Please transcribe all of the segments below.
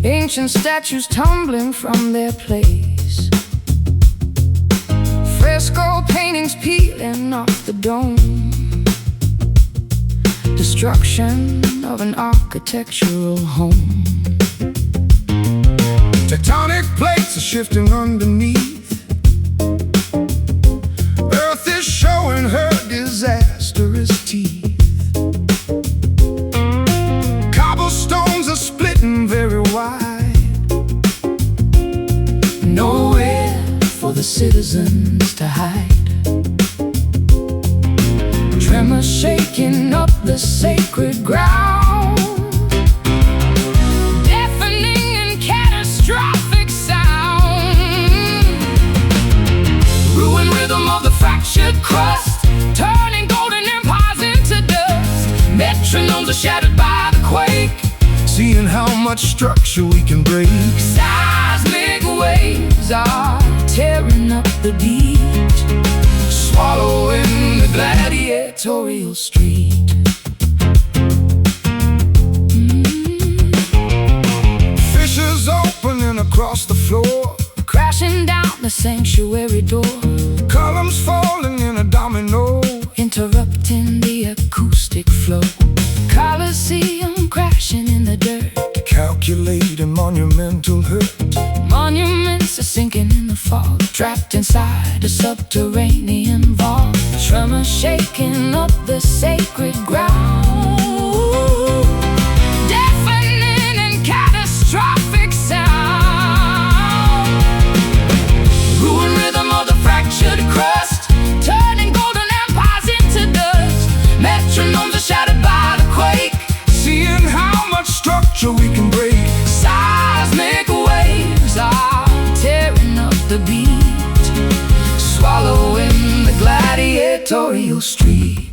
Ancient statues tumbling from their place, fresco paintings peeling off the dome. Destruction of an architectural home. Tectonic plates are shifting underneath. Earth is showing her disastrous teeth. Cobblestones are splitting very wide. Nowhere for the citizens to hide. Tremors shaking up the sacred ground. Deafening and catastrophic sound. Ruined rhythm of the fractured crust, turning golden empires into dust. Metronomes are shattered by the quake, seeing how much structure we can break. Seismic waves are tearing up the beat, swallowing the gladiatorial street. Fissures opening across the floor, crashing down the sanctuary door. Columns falling in a domino, interrupting the acoustic flow. Colosseum crashing in the dirt, calculating monumental hurt. Monuments are sinking in the fog, trapped inside a subterranean vault. Tremors shaking up the sacred ground. Deafening and catastrophic sound. Ruined rhythm of the fractured crust, turning golden empires into dust. Metronomes are shattered by the quake, seeing how much structure we can break. Seismic waves are tearing up the beat, swallowing the gladiatorial street.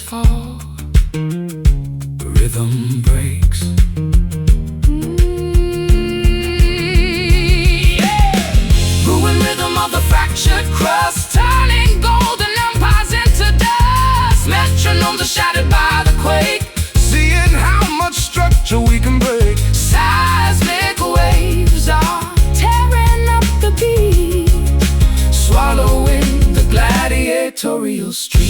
Fall, rhythm breaks. Ruined rhythm of the fractured crust, turning golden empires into dust. Metronomes are shattered by the quake, seeing how much structure we can break. Seismic waves are tearing up the beat, swallowing the gladiatorial street.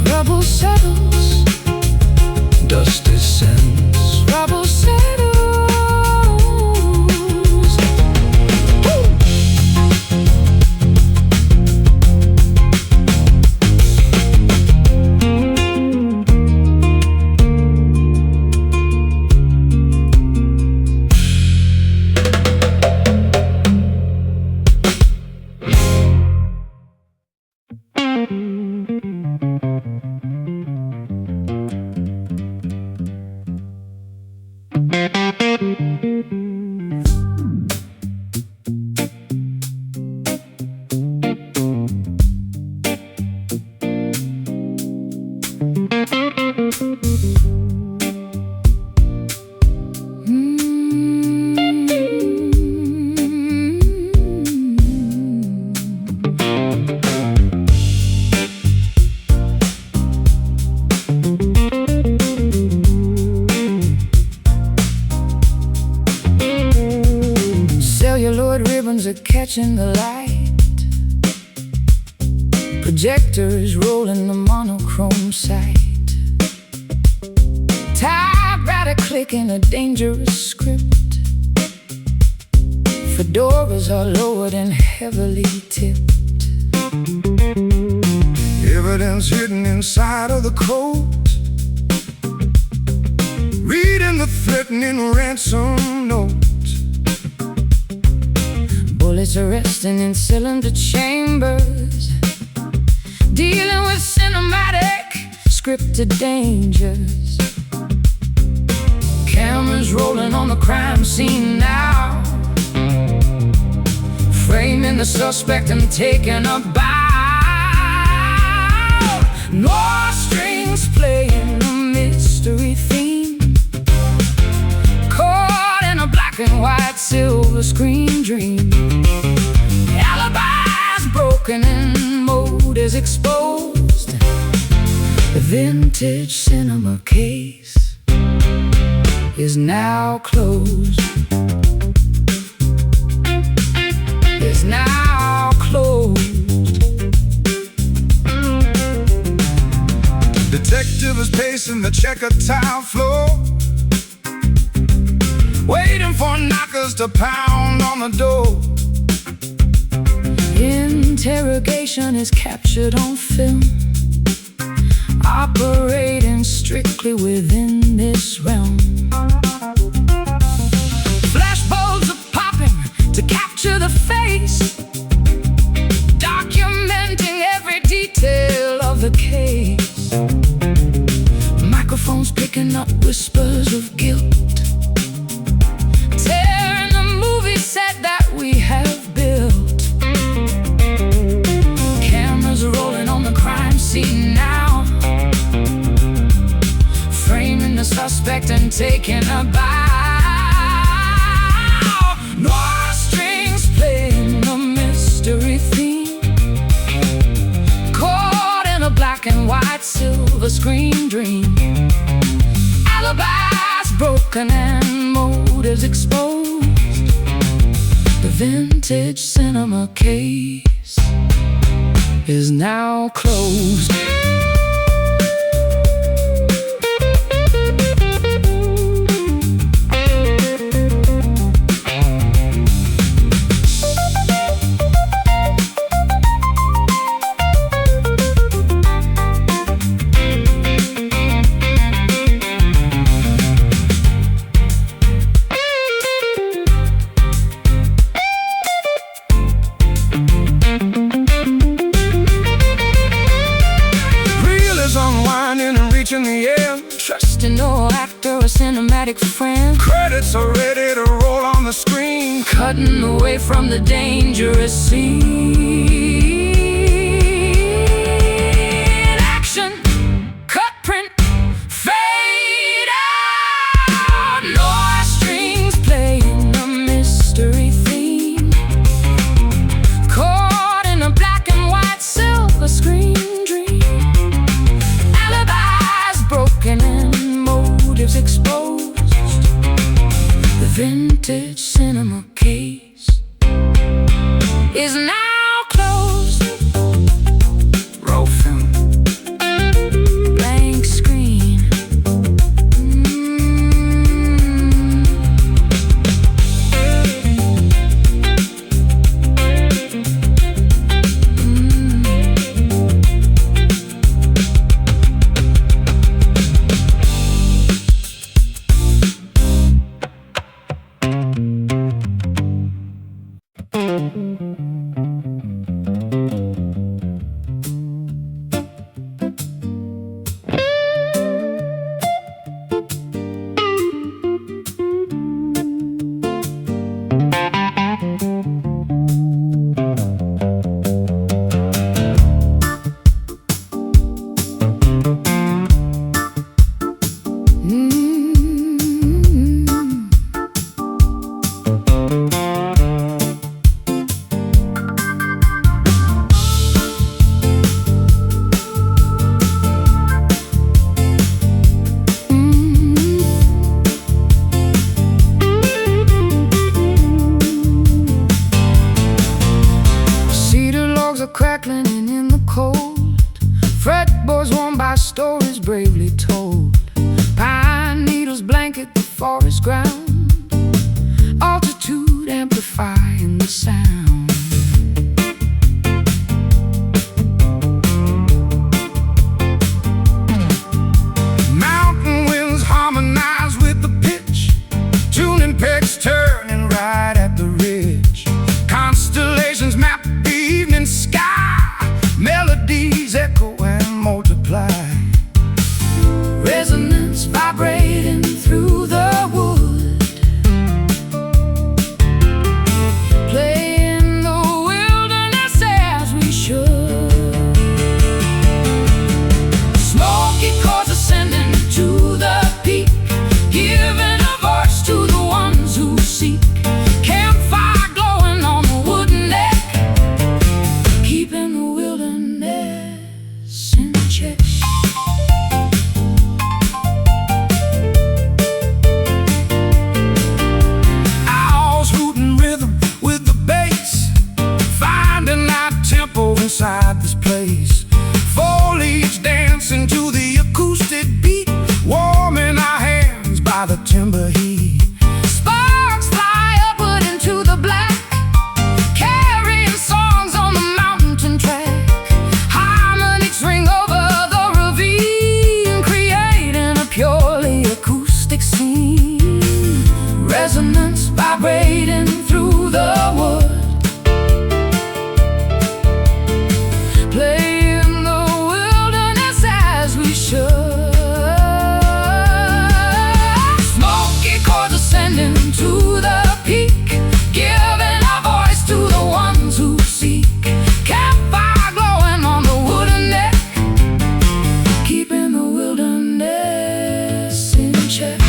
Rubble settles, dust descends. Rubble settles. Celluloid ribbons are catching the light. Projectors rolling the monochrome sight. Typewriter clicking a dangerous script. Fedoras are lowered and heavily tipped. diamonds hidden inside of the coat, reading the threatening ransom note. Bullets are resting in cylinder chambers, dealing with cinematic, scripted dangers. Cameras rolling on the crime scene now, framing the suspect and taking a bow. No strings playing a mystery theme, caught in a black and white silver screen dream. Alibis broken and motives exposed. The vintage cinema case is now closed. Is now closed. Detective is pacing the checkered tile floor, waiting for knockers to pound on the door. Interrogation is captured on film, operating strictly within this realm. Flashbulbs are popping to capture the face, documenting every detail of the case. Microphones picking up whispers of guilt, tearing the movie set that we have built. Cameras rolling on the crime scene now, framing the suspect and taking a bow. No strings playing a mystery theme, caught in a black and white silver screen dream. Alibis broken and motives exposed. The vintage cinema case is now closed. In the air, trusting no actor or cinematic friend. Credits are ready to roll on the screen, cutting away from the dangerous scene. Action, cut, print, fade out. No strings playing a mystery theme, caught in a black and white silver screen dream. And motives exposed. The vintage cinema case is now closed. Roll film, blank screen. Crackling and in the cold, fretboards worn by stories bravely told. Pine needles blanket the forest ground, altitude amplifying the sound. waves echo and multiply. Resonance vibrating through the wood, playing the wilderness as we should. Smoky chords ascending to the peak, giving a voice to the ones who seek. Campfire glowing on the wooden deck, keeping the wilderness in check. Inside this place, foliage dancing to the acoustic beat, warming our hands by the timber heat. Sparks fly upward into the black, carrying songs on the mountain track. Harmonies ring over the ravine, creating a purely acoustic scene. Resonance vibrating through the wood, playing the wilderness as we should. Smoky chords ascending to the peak, giving a voice to the ones who seek. Campfire glowing on the wooden deck, keeping the wilderness in check.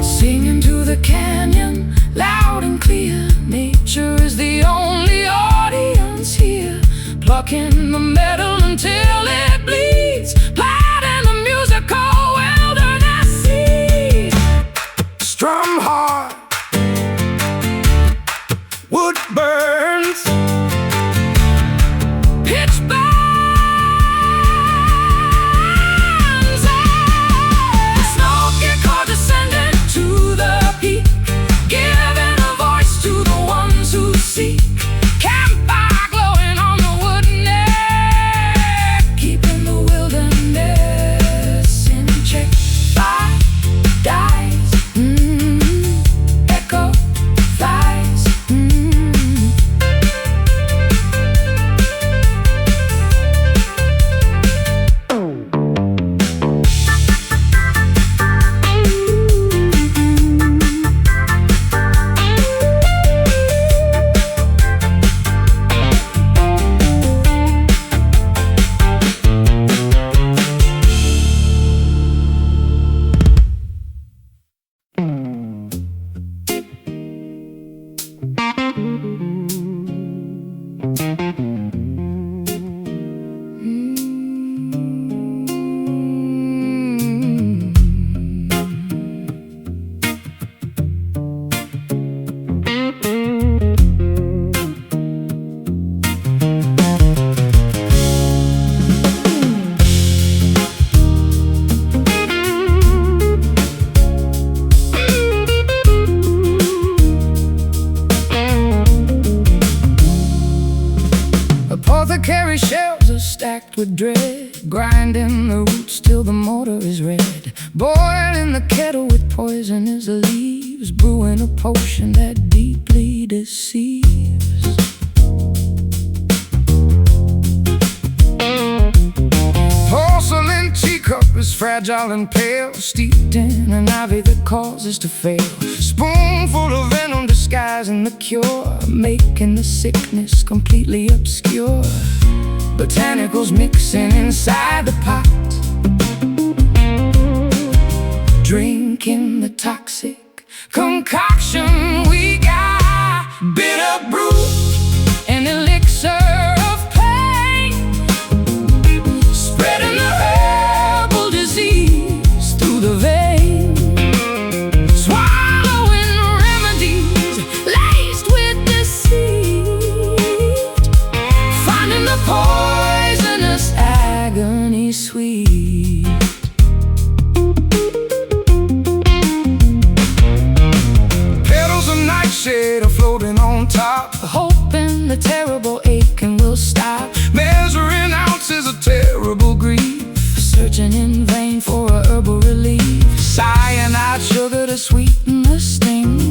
Singing to the canyon, loud and clear. Nature is the only audience here, plucking the metal until it bleeds, planting the musical wilderness seed. Strum hard, wood burns, pitch burns. Smoky chords ascending to the peak, giving a voice to the ones who seek. Campfire glowing on the wooden deck, keeping the wilderness in check. Fire dies, echo flies. Apothecary shelves are stacked with dread, grinding the roots till the mortar is red. Boiling the kettle with poisonous leaves, brewing a potion that deeply deceives. Porcelain teacup is fragile and pale, steeped in an ivy that causes to fail. Spoonful of venom disguising the cure, making the sickness completely obscure. Botanicals mixing inside the pot, drinking the toxic concoction we got. Bitter brew, an elixir of pain, spreading the herbal disease through the vein. Swallowing remedies laced with deceit, finding the poisonous agony sweet.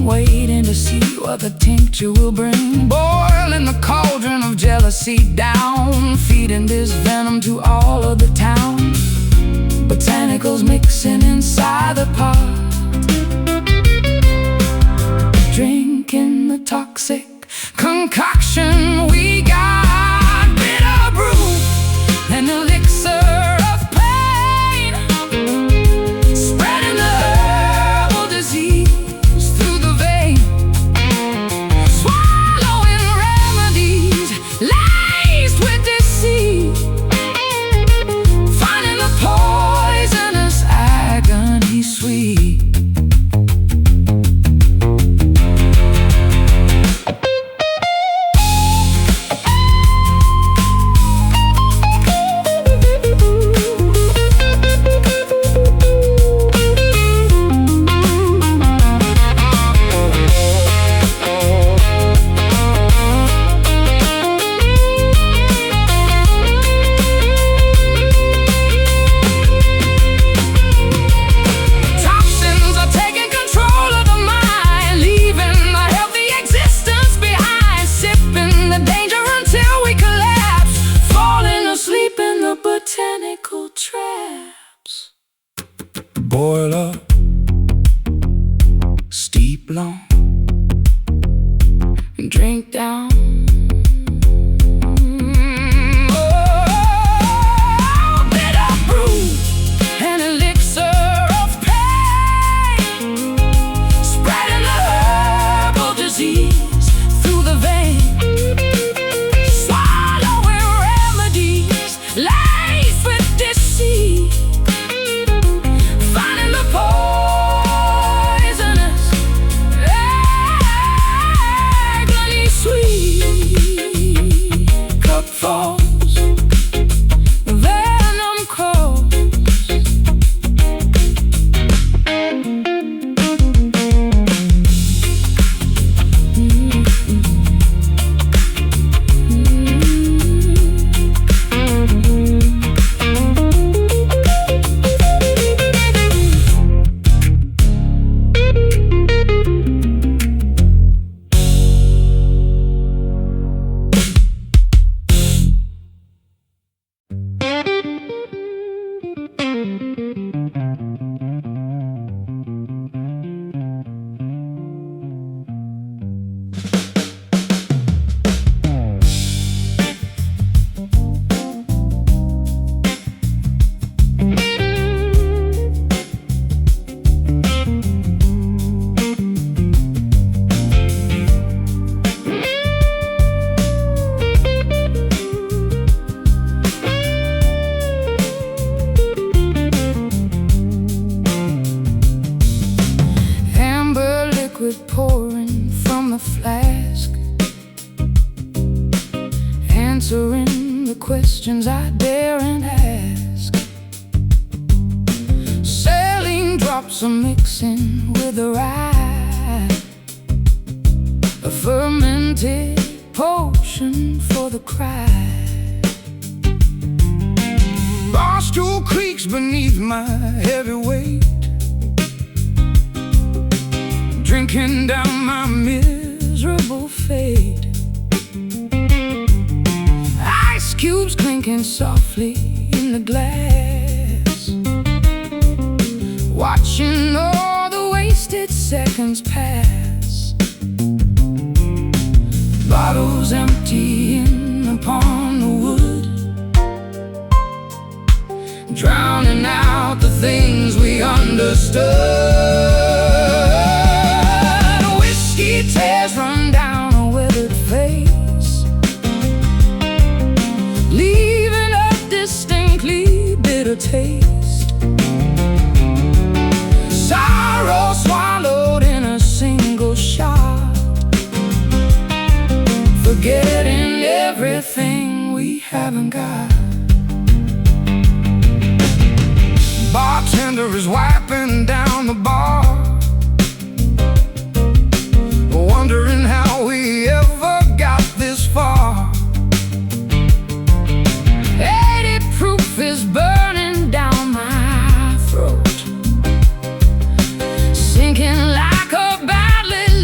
waiting, waiting to see what the tincture will bring. Boiling the cauldron of jealousy down, feeding this venom to all of the town. Botanicals mixing inside the pot, drinking the toxic concoction we got. Bitter brew, an elixir of pain, spreading the herbal disease through the vein. Swallowing remedies laced with deceit, finding the poisonous agony sweet. Botanical traps. Boil up, steep long, and drink down. Oh, bitter brew, an elixir of pain, spreading the herbal disease through the vein. Swallowing remedies laced with deceit, finding the poisonous agony sweet. Cup falls, venom crawls. Pouring from the flask, answering the questions I daren't ask. Saline drops are mixing with the rye, a fermented potion for the cry. Barstool creaks beneath my heavy weight, drinking down my miserable fate. Ice cubes clinking softly in the glass, watching all the wasted seconds pass. Bottles emptying upon the wood, drowning out the things we understood. Tears run down a weathered face, leaving a distinctly bitter taste. Sorrow swallowed in a single shot, forgetting everything we haven't got. Bartender is wiping down the bar, wondering how we ever got this far. 80 proof is burning down my throat, sinking like a badly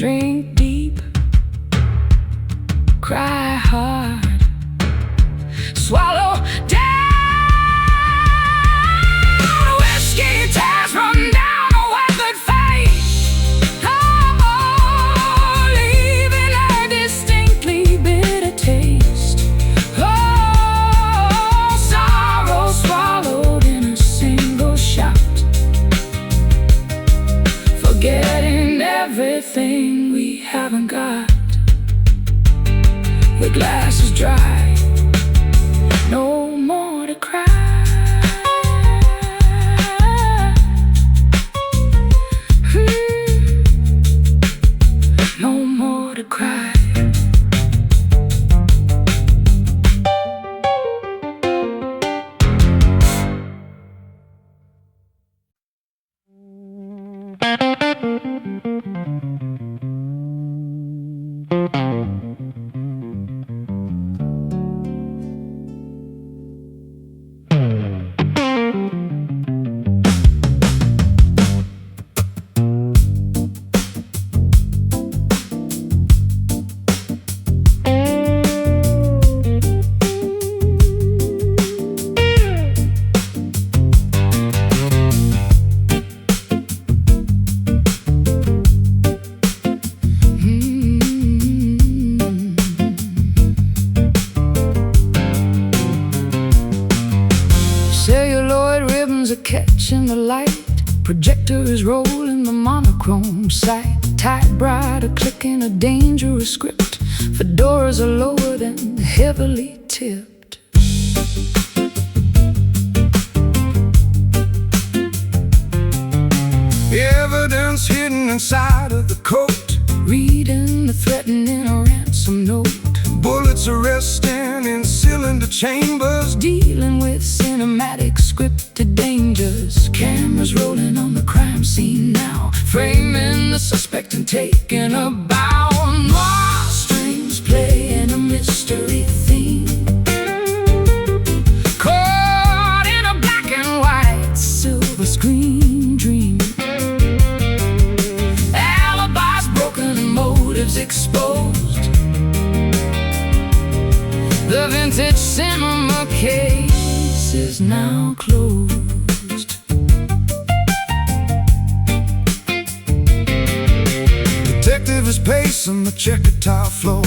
Drink deep, cry hard, swallow down. Whiskey tears from down a weathered face, oh, leaving a distinctly bitter taste. Oh, sorrow swallowed in a single shot, forgetting everything we haven't got. The glass is dry, no more to cry. No more to cry. Celluloid ribbons are catching the light, projector is rolling the monochrome sight. Typewriter clicking a dangerous script, fedoras are lower than heavily tipped. The evidence hidden inside of the coat, reading the threatening ransom note. Bullets arresting in cylinder chambers, dealing with cinematic scripted dangers. Cameras rolling on the crime scene now, framing the suspect and taking a bow. More strings playing a mystery theme, caught in a black and white silver screen dream. Alibis broken and motives exposed. The vintage cinema case is now closed. Detective is pacing the checkered tile floor,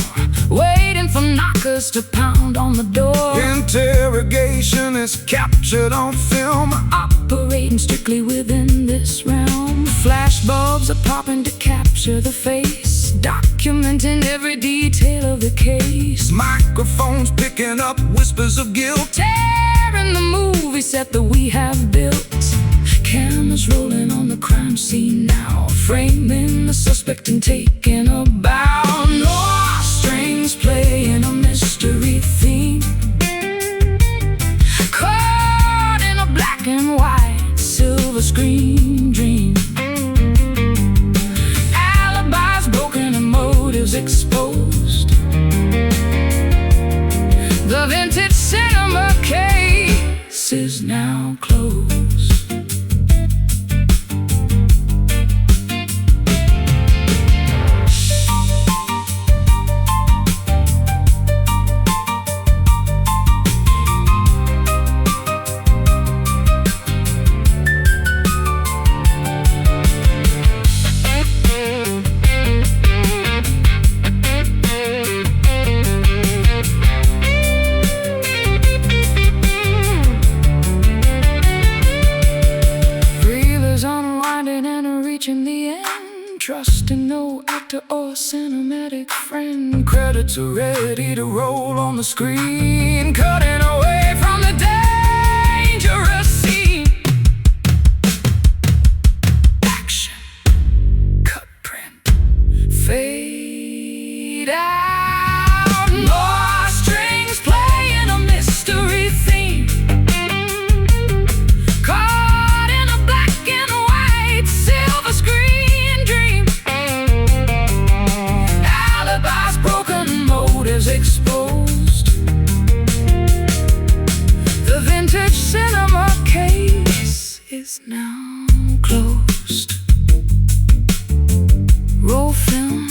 waiting for knockers to pound on the door. Interrogation is captured on film, operating strictly within this realm. Flashbulbs are popping to capture the face, documenting every detail of the case. Microphones picking up whispers of guilt, tearing the movie set that we have built. Cameras rolling on the crime scene now, framing the suspect and taking a bow. No strings playing a mystery theme, caught in a black and white silver screen dream. Alibis broken and motives exposed. The vintage cinema case is now closed. Reaching the end, trusting no actor or cinematic friend. Credits are ready to roll on the screen, cutting away from the dangerous scene. Action, cut print, fade out. More strings playing a mystery theme, caught in a black and white silver screen dream. Alibis broken, motives exposed. The vintage cinema case is now closed. Roll film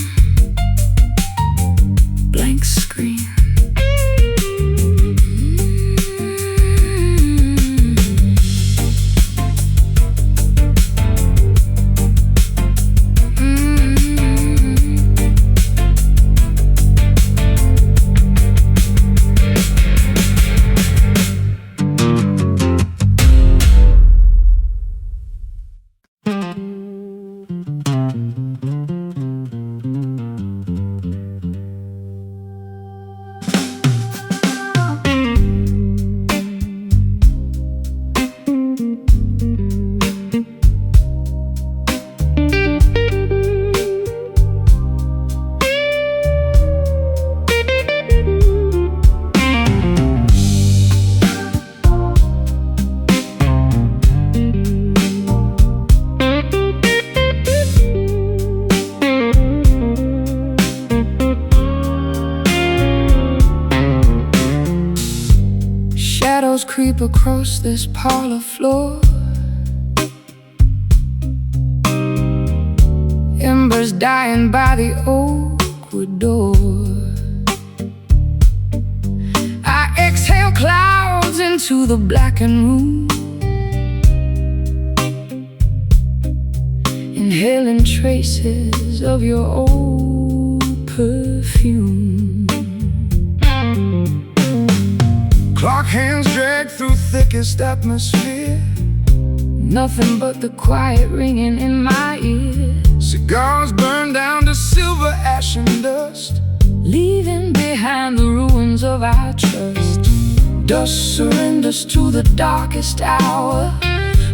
creep across this parlor floor. Embers dying by the oakwood door. I exhale clouds into the blackened room, inhaling traces of your old perfume. Clock hands drag through thickest atmosphere, nothing but the quiet ringing in my ear. Cigars burn down to silver ash and dust, leaving behind the ruins of our trust. dust Surrenders to the darkest hour,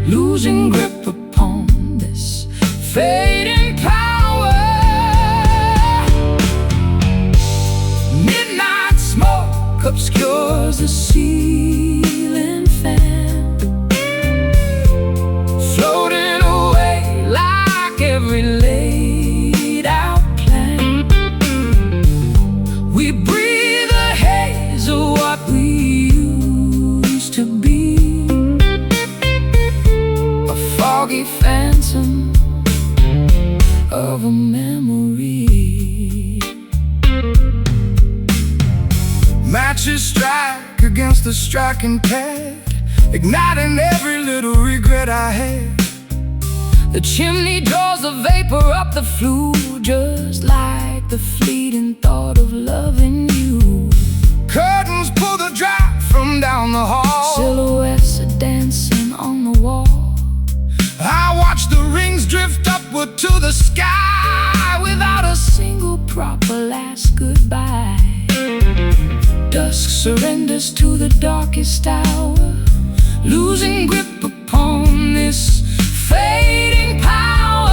losing grip upon this fading power. Midnight smoke obscures the ceiling fan, floating away like every laid out plan. We breathe a haze of what we used to be, a foggy phantom of a memory. Matches strike against the striking pad, igniting every little regret I had. The chimney draws the vapor up the flue, just like the fleeting thought of loving you. Curtains pull the drop from down the hall, Silhouettes are dancing on the wall. I watch the rings drift upward to the sky, Without a single proper last goodbye. Dusk surrenders to the darkest hour, losing grip upon this fading power.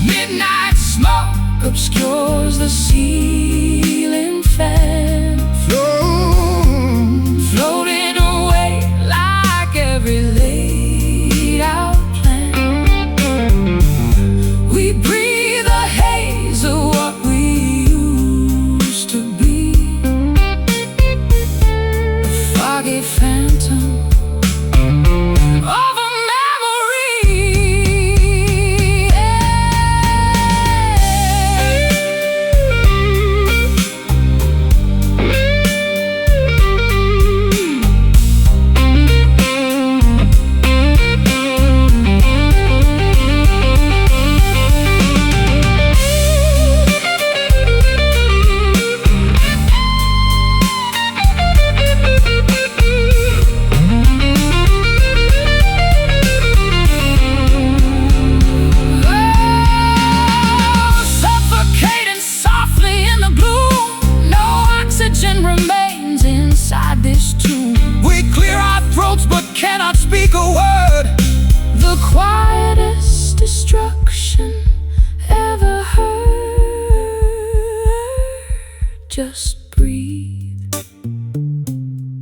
Midnight smoke obscures the ceiling fan, floating away like every laid out plan. We breathe a haze of what we used to be, a foggy phantom of a memory. Suffocating softly in the gloom, no oxygen remains inside this tomb. we clear our throats but cannot speak a word. The quietest destruction ever heard. Just breathe,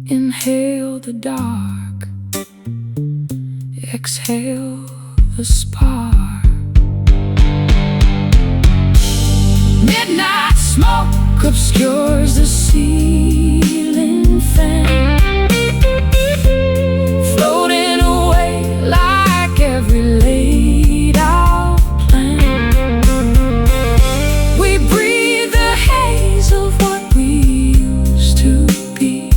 inhale the dark, exhale the spark. Midnight smoke obscures the ceiling fan, floating away like every laid out plan. We breathe the haze of what we used to be,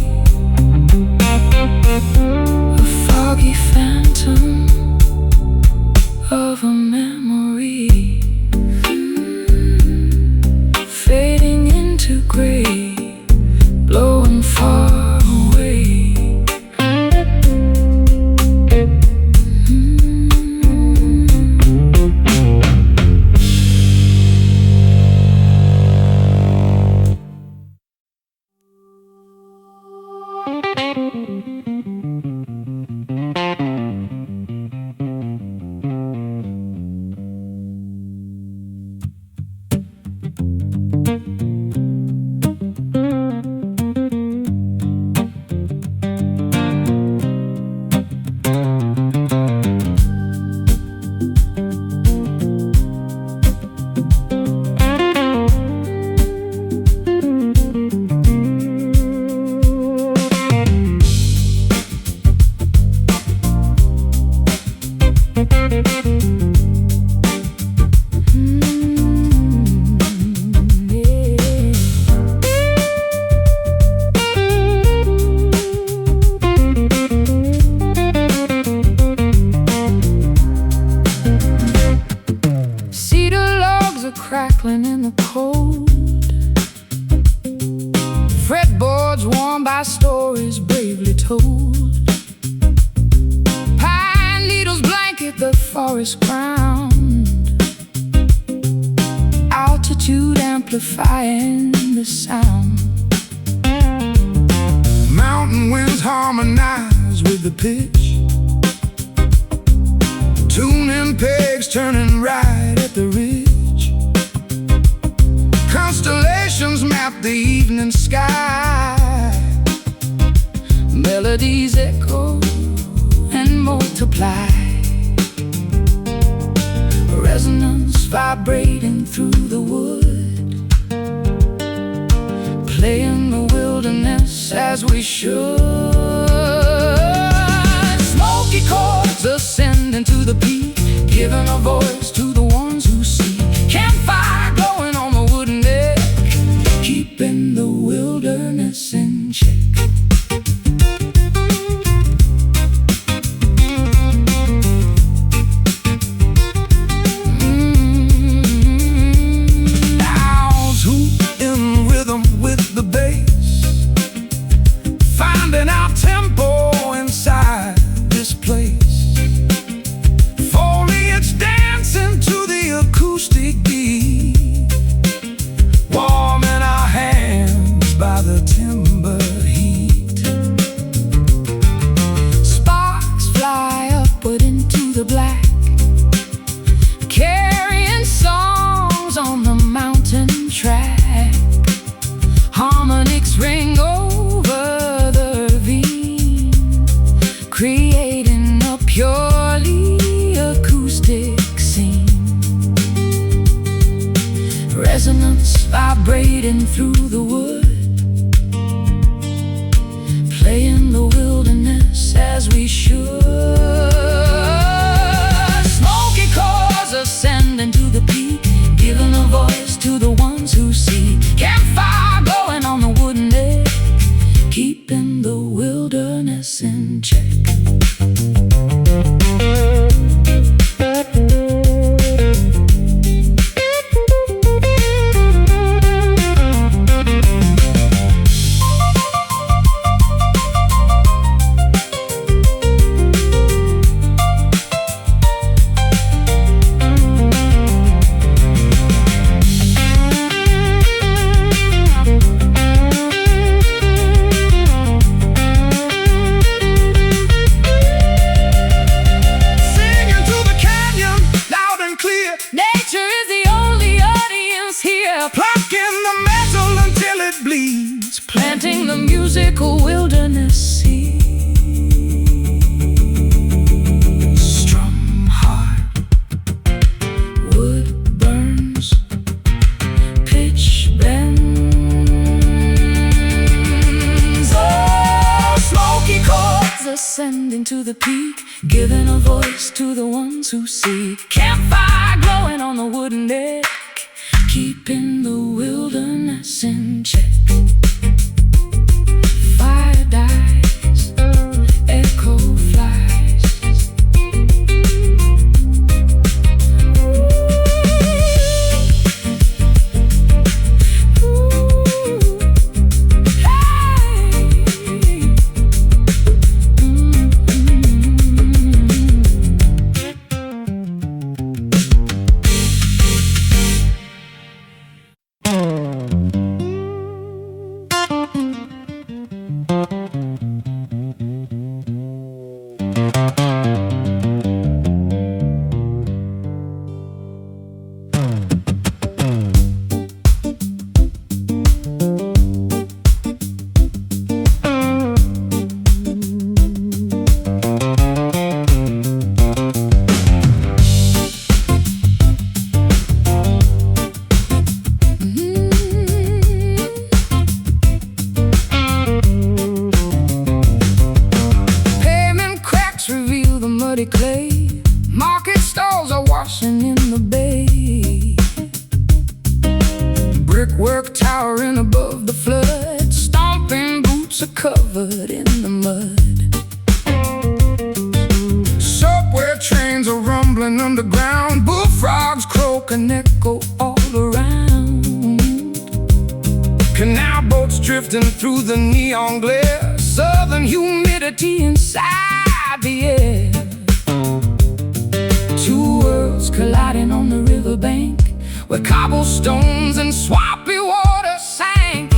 a foggy phantom of a memory, fading into gray, blowing far away. crackling in the cold. Fretboards warmed by stories bravely told. Pine needles blanket the forest ground, altitude amplifying the sound. Mountain winds harmonize with the pitch, tuning pegs turning right at the ridge. Constellations map the evening sky. Melodies echo and multiply, resonance vibrating through the wood, playing the wilderness as we should. Smoky chords ascending to the peak, giving a voice to the ones who see. Campfire glowing on the wooden deck, keeping the wilderness in check. Owls hoop in rhythm with the bass, finding our tempo inside this place. Foliage dancing to the acoustic beat, warming our hands by the timber heat. Sparks fly upward into the black, carrying songs on the mountain track. Harmonics ring over the ravine, creating a purely acoustic scene. Resonance vibrating through the wood, playing the wilderness as we should. Smoky chords ascending to the peak, giving a voice to the ones who see. Campfire glowing on the wooden deck, keeping the wilderness in check. Nature is the only audience here, Plucking the metal until it bleeds, planting the musical wilderness seed. strum hard. Wood burns, pitch bends. Oh, smoky chords ascending to the peak, giving a voice to the ones who see. Campfire glowing on the wooden deck, keeping the wilderness in check. Fire dies, echo flies. Muddy clay, market stalls are washing in the bay. Brickwork towering above the flood, stomping boots are covered in the mud. Subway trains are rumbling underground, bullfrogs croak and echo all Canal boats drifting through the neon glare, southern humidity inside the air. Two worlds colliding on the riverbank, where cobblestones and swampy water sank.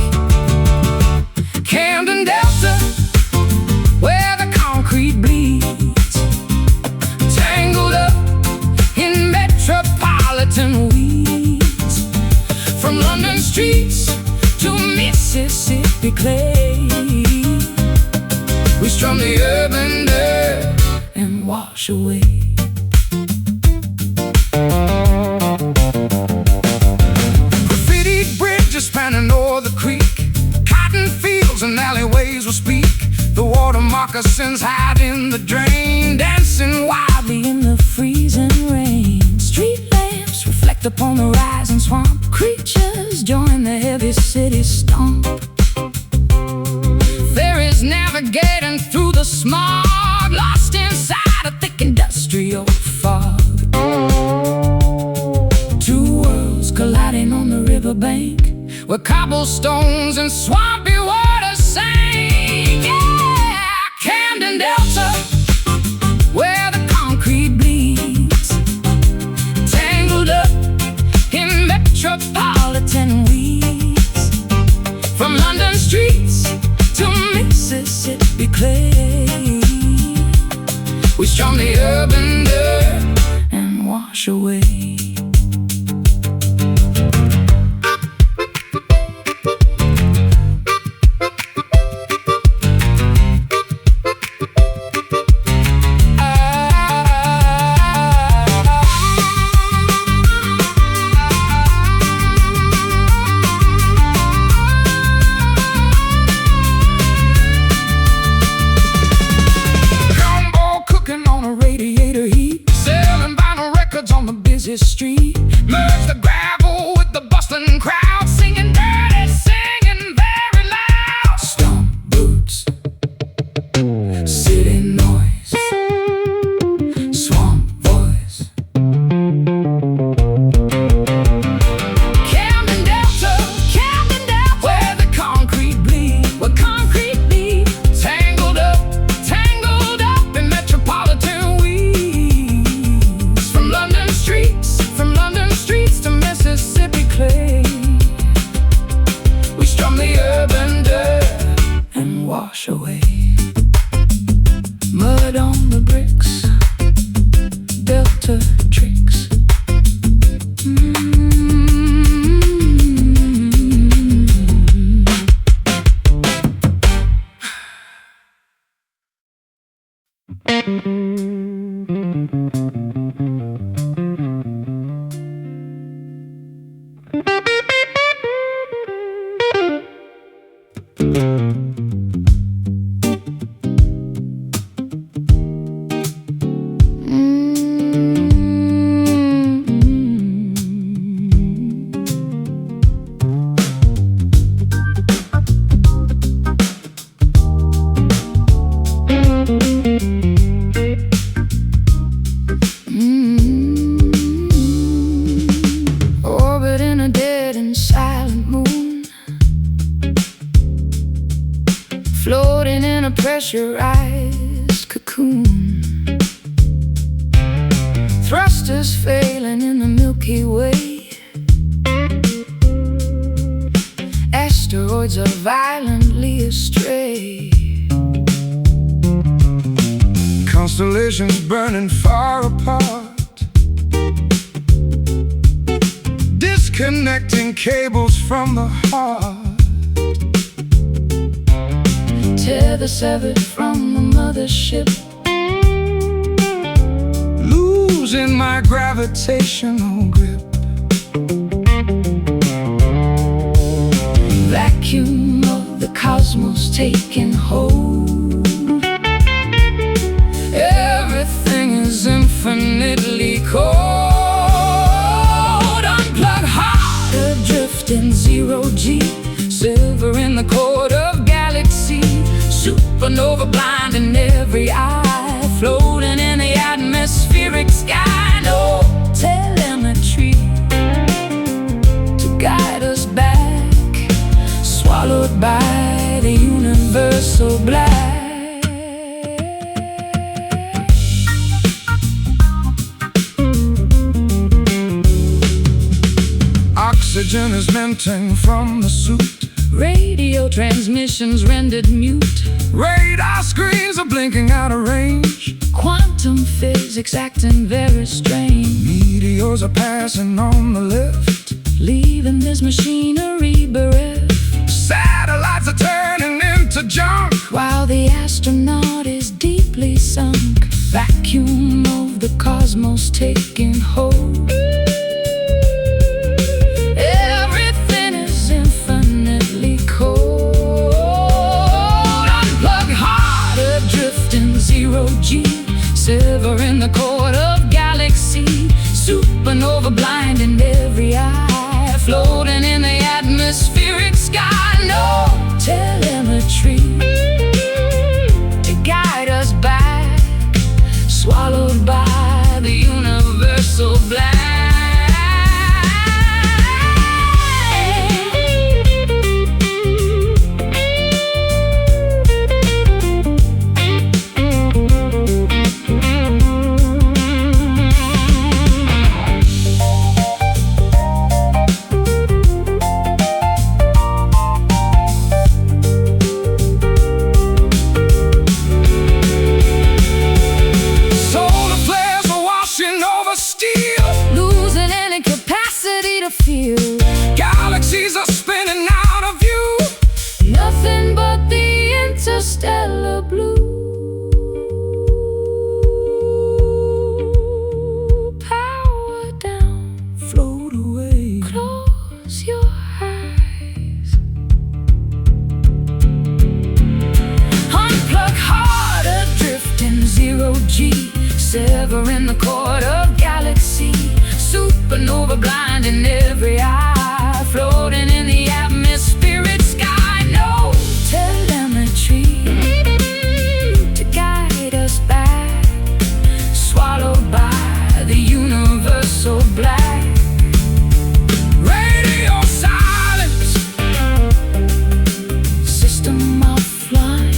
Camden Delta, where the concrete bleeds, tangled up in metropolitan weeds. From London streets to Mississippi clay, we strum the urban dirt and wash away. Graffitied bridges spanning o'er the creek, cotton fields and alleyways will speak. The water moccasins hide in the drain, dancing wildly in the freezing rain. Street lamps reflect upon the rising swamp, creatures join the heavy city stomp. There is navigating through the smog, lost inside a thick industrial fog. Two worlds colliding on the riverbank, where cobblestones and swampy water sank. Yeah, Camden Delta, where the concrete bleeds, tangled up in metropolitan weeds. From London streets to Mississippi clay, we strum the urban dirt and wash away. Street, merge the gravel with the bustling crowd, singing dirty, singing very loud. Stomp boots, city noise, swamp voice. Camden Delta, where the concrete bleeds, where concrete bleeds, tangled up in metropolitan weeds. From London streets to Mississippi clay, we strum the urban dirt and wash away. Mud on the bricks, Delta tricks. Orbiting a dead and silent moon, floating in a pressurized cocoon. Thrusters failing in the Milky Way, asteroids are violently astray. Constellations burning far apart, disconnecting cables from the heart. Tether severed from the mothership, losing my gravitational grip. Vacuum of the cosmos taking hold, everything is infinitely cold. Unplug hard, adrift in zero-G, silver in the cord of galaxy, supernova blinding every eye, floating in the atmospheric sky. No telemetry to guide us back, oxygen is maintained from the suit. Radio transmissions rendered mute. Radar screens are blinking out of range. Quantum physics acting very strange. Meteors are passing on the lift, leaving this machinery bereft. Satellites are turning into junk, while the astronaut is deeply sunk. Vacuum of the cosmos taking hold. Everything is infinitely cold. Unplug hard, adrift in zero-G, silvering the chord of galaxy. Supernova blinding every eye, floating in the atmospheric sky. No telemetry to guide us back, swallowed by the universal black. Galaxies are spinning out of view, nothing but the interstellar blue. Power down, float away, close your eyes. Unplug hard, adrift in zero-G, severing the chord of galaxy. Supernova blinding every eye, floating in the atmospheric sky. No telemetry to guide us back, swallowed by the universal black. Radio silence, system offline.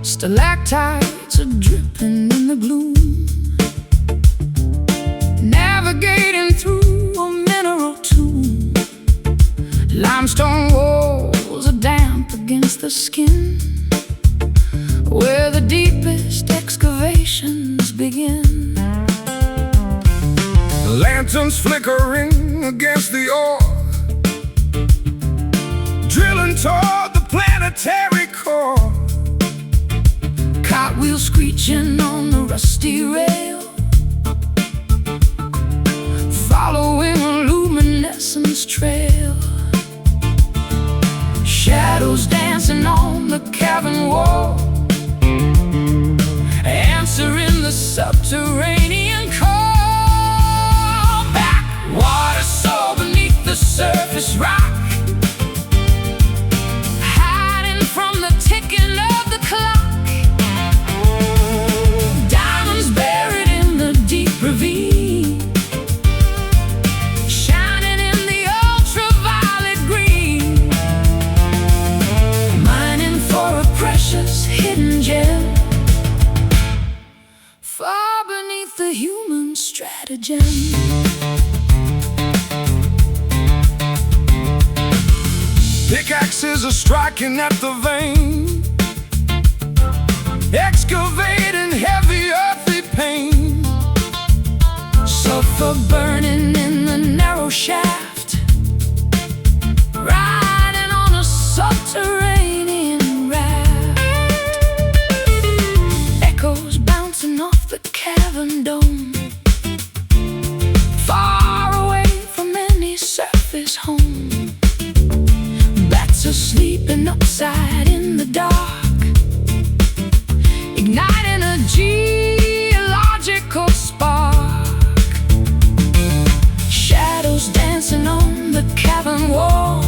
Stalactites are dripping in the gloom, navigating through a mineral tomb. Limestone walls are damp against the skin, where the deepest excavations begin. Lanterns flickering against the ore, drilling toward the planetary core. Cartwheels screeching on the rusty rail, following a luminescence trail. Shadows dancing on the cavern wall, answering the subterranean call. Backwater soul beneath the surface rock, hiding from the ticking of the clock. Diamonds buried in the deep ravine, shining in the ultraviolet green. Mining for a precious hidden gem, far beneath the human stratagem. Pickaxes are striking at the vein, excavated for burning in the narrow shaft, riding on a subterranean raft. Echoes bouncing off the cavern dome, far away from any surface home. Bats are sleeping upside in the dark, igniting a geological spark. Shadows dancing on the cavern wall,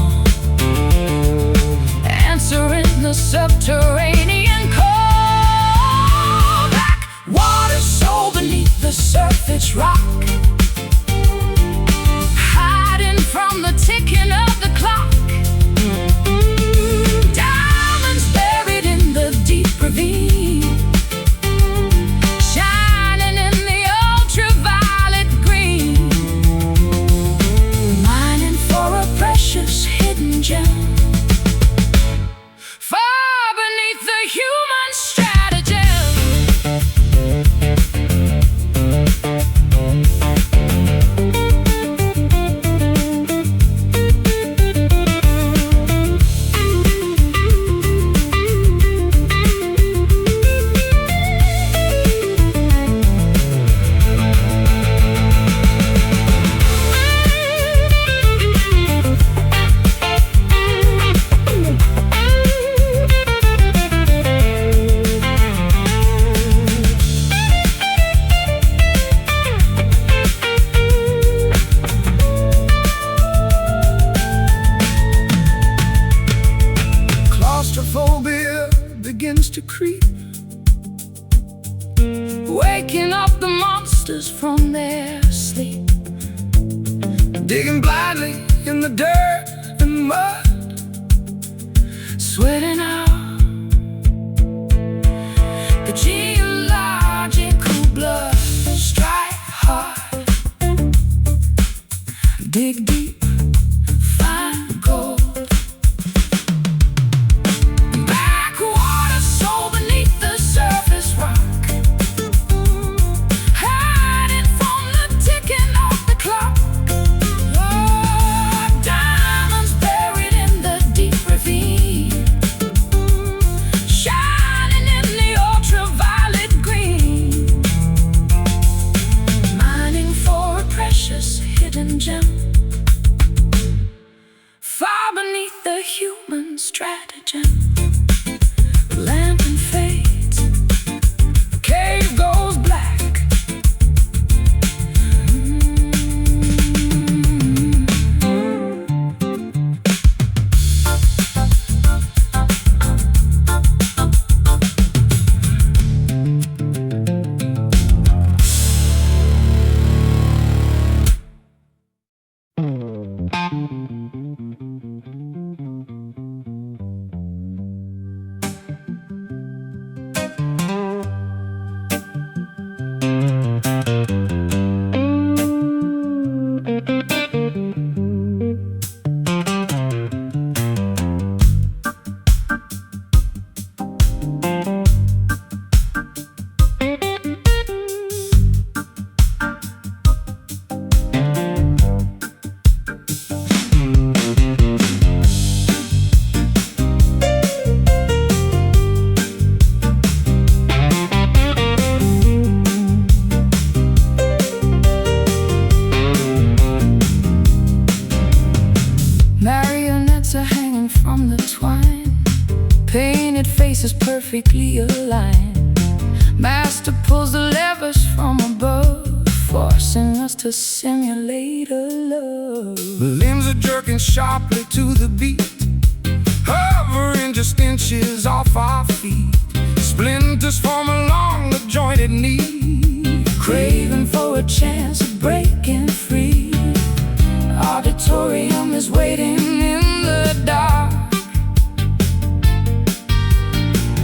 answering the subterranean call. Black water soul beneath the surface rock, hiding from the ticking of the clock. Diamonds buried in the deep ravine, shining in the ultraviolet green, mining for a precious hidden gem, far beneath the human stratagem. Claustrophobia begins to creep, waking up the monsters from their sleep, digging blindly in the dirt and mud, sweating out the geological blood. Strike hard, dig deep, find gold. Backwater soul beneath the surface rock, hiding from the ticking of the clock. Oh, diamonds buried in the deep ravine, shining in the ultraviolet green, mining for a precious hidden gem, far beneath the human stratagem. Lantern fades, cave goes black. Marionettes are hanging from the twine, painted faces perfectly aligned. Master pulls the levers from above, forcing us to simulate a love. The limbs are jerking sharply to the beat, hovering just inches off our feet. Splinters form along the jointed knee, craving for a chance of breaking free. Auditorium is waiting in the dark,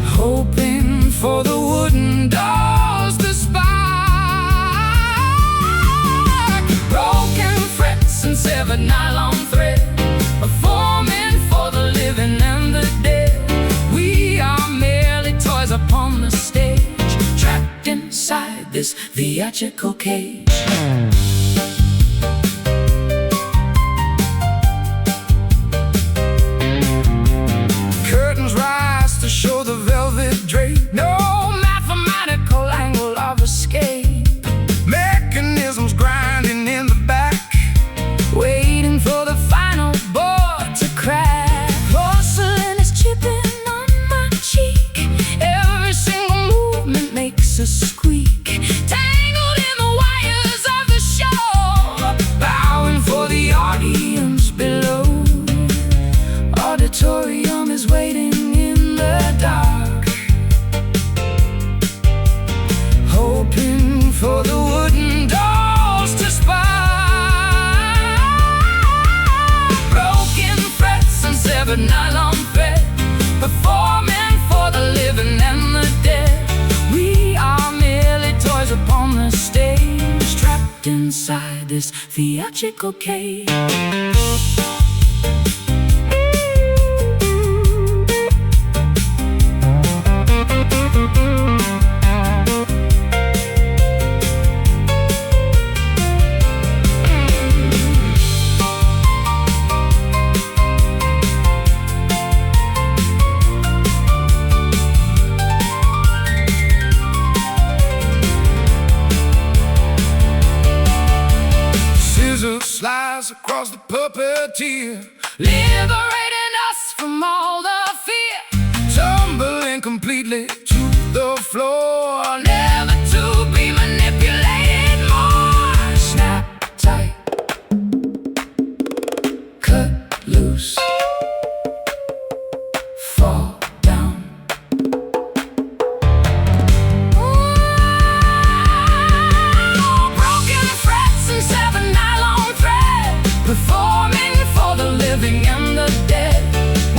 hoping for the wooden doors to spark. Broken frets and severed nylon thread are forming for the living and the dead. We are merely toys upon the stage, trapped inside this theatrical cage. makes a squeak, tangled in the wires of the show, bowing for the audience below. Auditorium is waiting in the dark, hoping for the wooden dolls to spark. Broken frets and severed nylon thread, performing for the living and the dead. We are merely toys upon the stage, trapped inside this theatrical cage. Slice across the puppeteer, liberating us from all the fear, tumbling completely to the floor, never to be manipulated more. Snap tight, cut loose, fall down. Broken frets and seven nylon, performing for the living and the dead.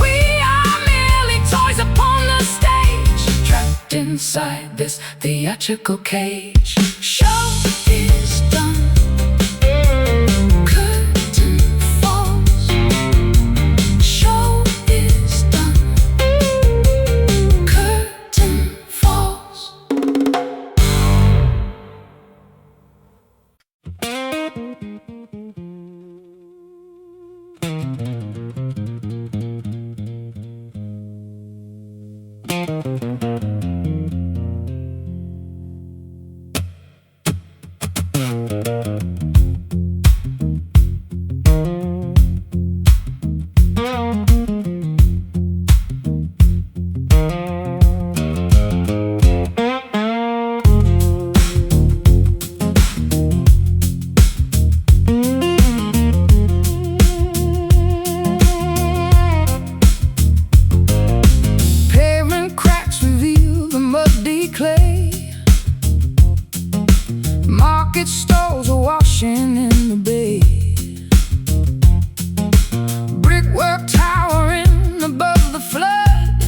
We are merely toys upon the stage, trapped inside this theatrical cage. Show is done, curtain falls. Show is done, curtain falls. Market stalls are washing in the bay, brickwork towering above the flood,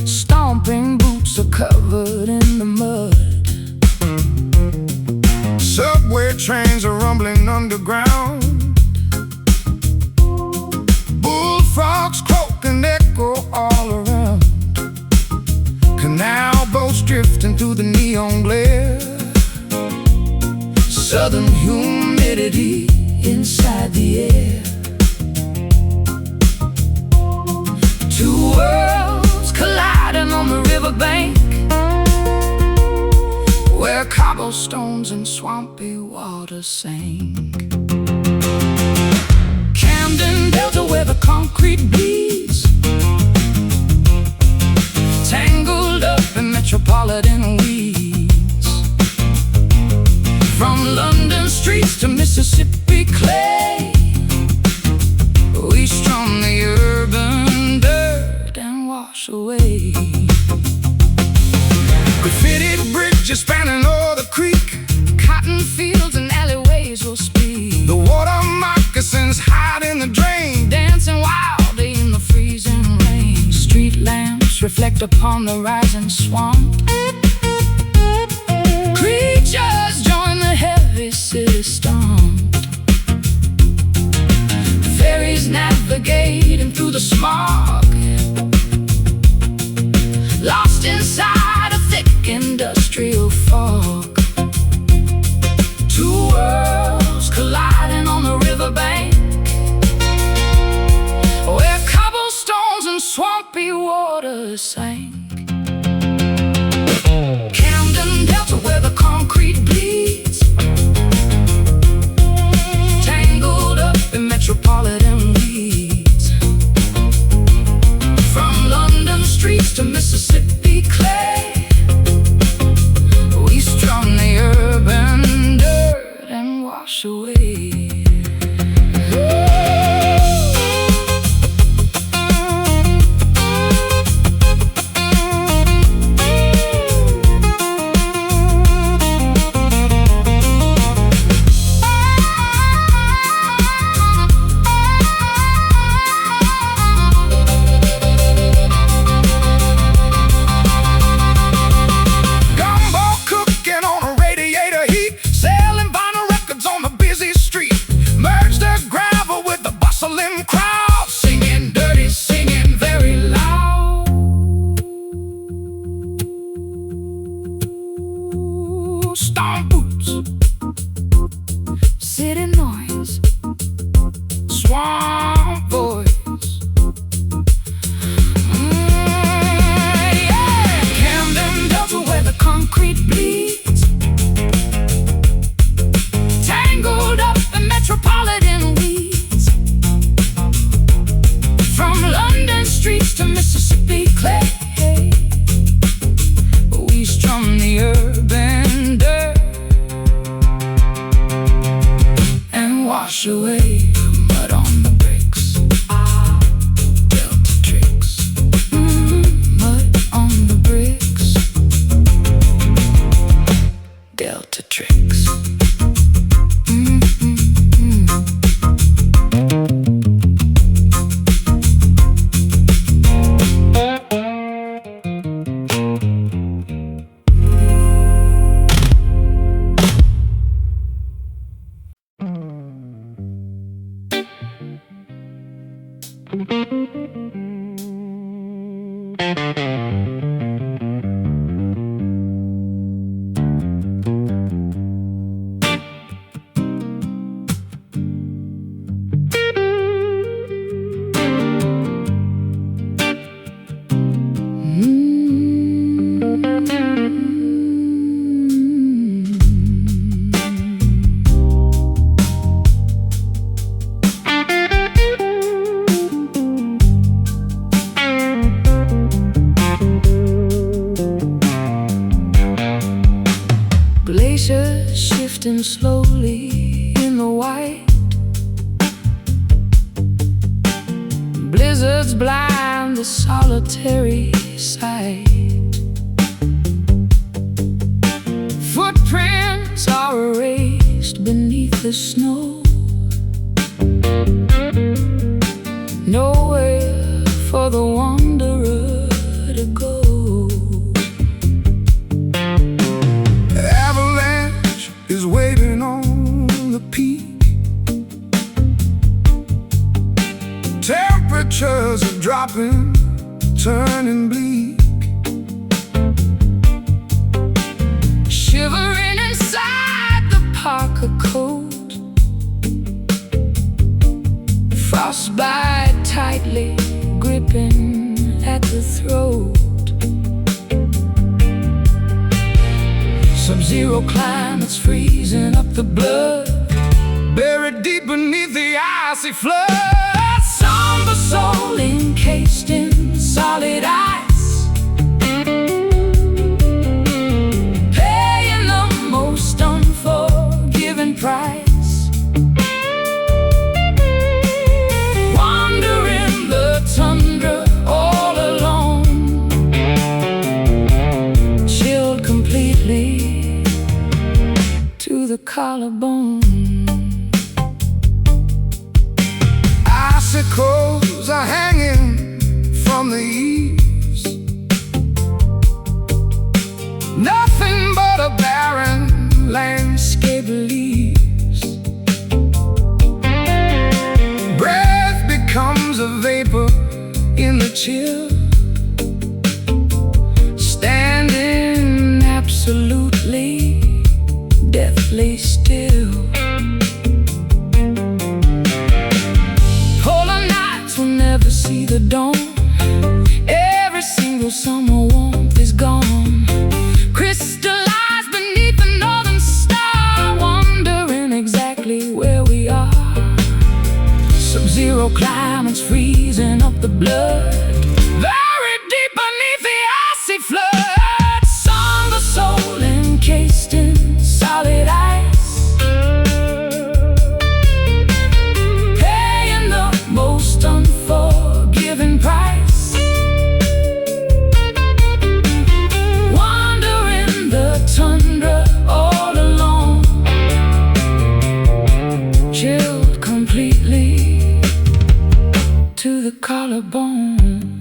stomping boots are covered in the mud. Subway trains are rumbling underground, bullfrogs croak and echo all around. Canal boats drifting through the neon glare, southern humidity inside the air. Two worlds colliding on the riverbank, where cobblestones and swampy water sank. Camden Delta, where the concrete bleeds, tangled up in metropolitan weeds. From London streets to Mississippi clay, we strum the urban dirt and wash away. Graffitied bridges spanning o'er the creek, cotton fields and alleyways will speak. The water moccasins hide in the drain, dancing wildly in the freezing rain. Street lamps reflect upon the rising swamp, creatures join the heavy city stomp. Ferries navigating through the smog, lost inside a thick industrial fog. Two worlds colliding on the riverbank, where cobblestones and swampy water sank. Camden Delta, where the concrete bleeds, tangled up in metropolitan weeds. From London streets to Mississippi clay, stomp boots, city noise, swamp voice. yeah. Camden Delta where the concrete bleeds, tangled up in metropolitan weeds, from London streets to Mississippi clay. We strum the urban dirt and wash away mud on the bricks. Delta tricks, mud on the bricks. Delta tricks. Glaciers shifting slowly in the white, blizzards blind the solitary sight. Footprints are erased beneath the snow, nowhere for the wanderer to go. Avalanche is waiting on the peak. Temperatures are dropping, turning bleak. Shivering inside the parka coat, frostbite tightly gripping at the throat. Sub-zero climates freezing up the blood, Buried deep beneath the icy flood. somber soul encased in solid ice, paying the most unforgiving price. Wandering the tundra all alone, chilled completely to the collarbone. Icicles are hanging from the eaves, nothing but a barren landscape leaves. Breath becomes a vapor in the chill, standing absolutely deathly still. Polar nights will never see the dawn, every single summer warmth is gone. Crystallized beneath the northern star, wondering exactly where we are. Sub-zero climates freezing up the blood, very deep beneath the icy flood. Somber soul encased in solid ice, paying the most unforgiving price. Wandering the tundra all alone, chilled completely to the collarbone.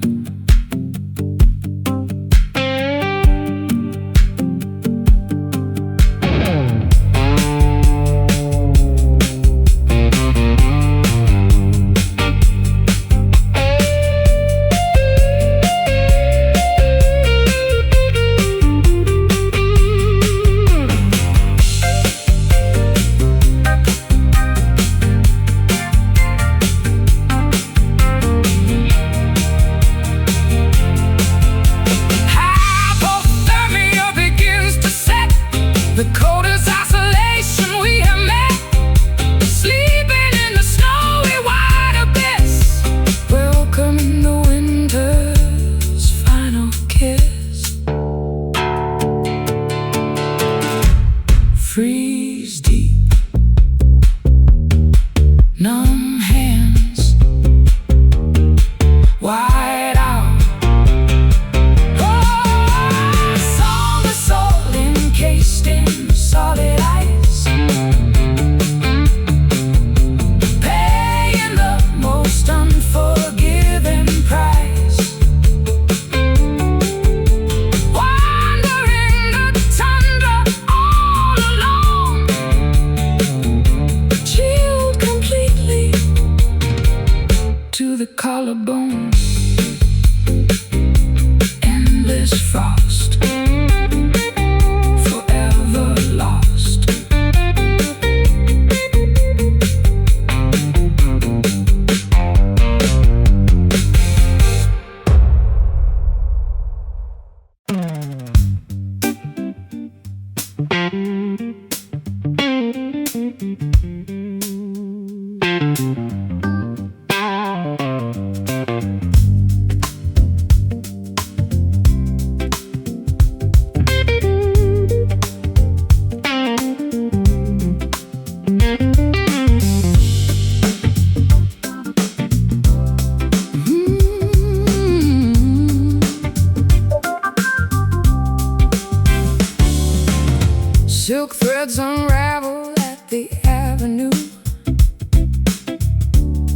Silk threads unravel at the avenue,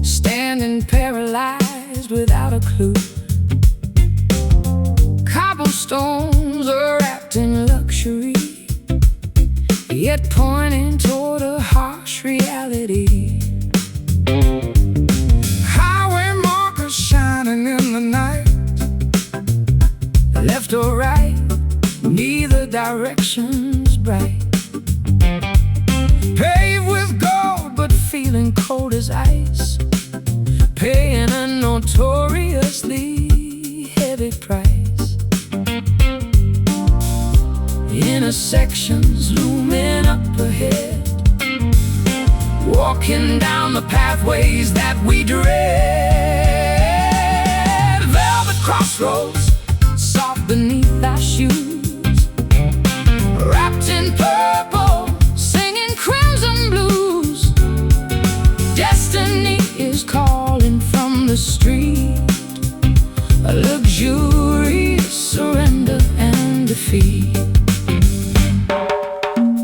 standing paralyzed without a clue. Cobblestones are wrapped in luxury, yet pointing toward a harsh reality. Highway markers shining in the night, left or right, neither direction's bright. Paved with gold but feeling cold as ice, paying a notoriously heavy price. Intersections looming up ahead, walking down the pathways that we dread. Velvet crossroads, soft beneath our shoes, wrapped in purple, singing crimson blues. Destiny is calling from the street, a luxurious surrender and defeat.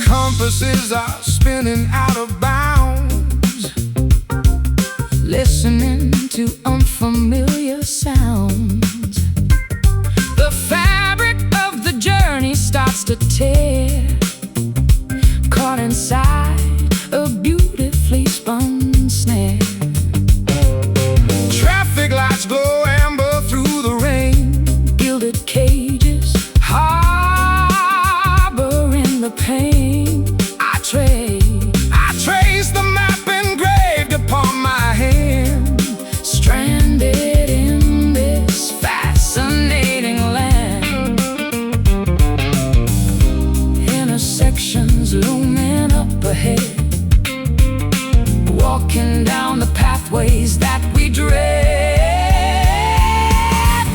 Compasses are spinning out of bounds, listening to unfamiliar sounds. The fabric of the journey starts to tear, caught inside a beautifully spun snare. Traffic lights glow amber through the rain, gilded cages harboring the pain. I trace the map engraved upon my hand, stranded in this fascinating land. Intersections looming up ahead, walking down the pathways that we dread.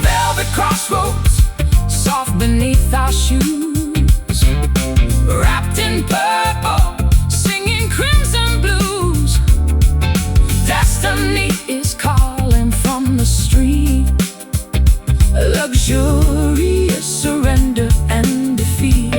Velvet crossroads, soft beneath our shoes, wrapped in purple, singing crimson blues. Destiny is calling from the street, a luxurious surrender and defeat.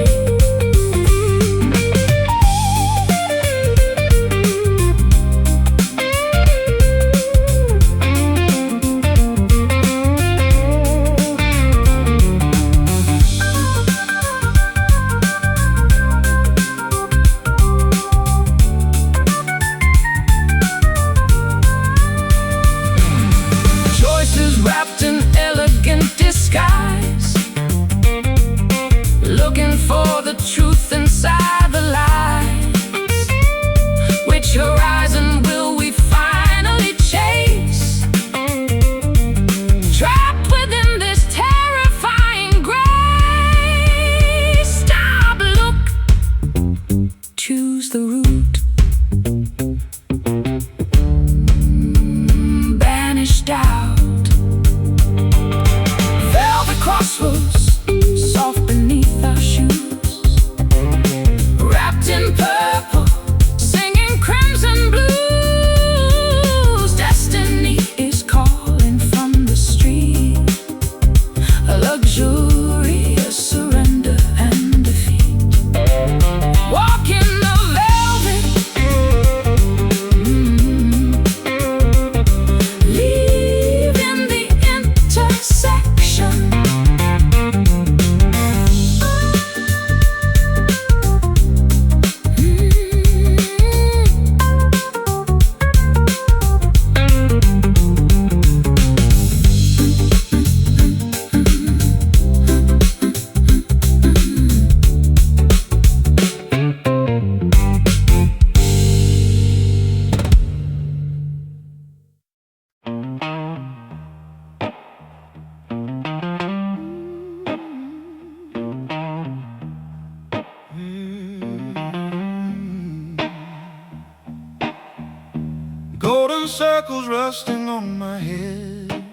Wrapped in elegant disguise, looking for the truth inside the lies. Which horizon will we finally chase, trapped within this terrifying grace? Stop, look, choose the route, banished out. Crossroads, soft beneath our shoes, wrapped in purple, singing crimson blues. Destiny is calling from the street, a luxurious surrender and defeat. Walking the velvet, leaving the intersection. Golden circles resting on my head,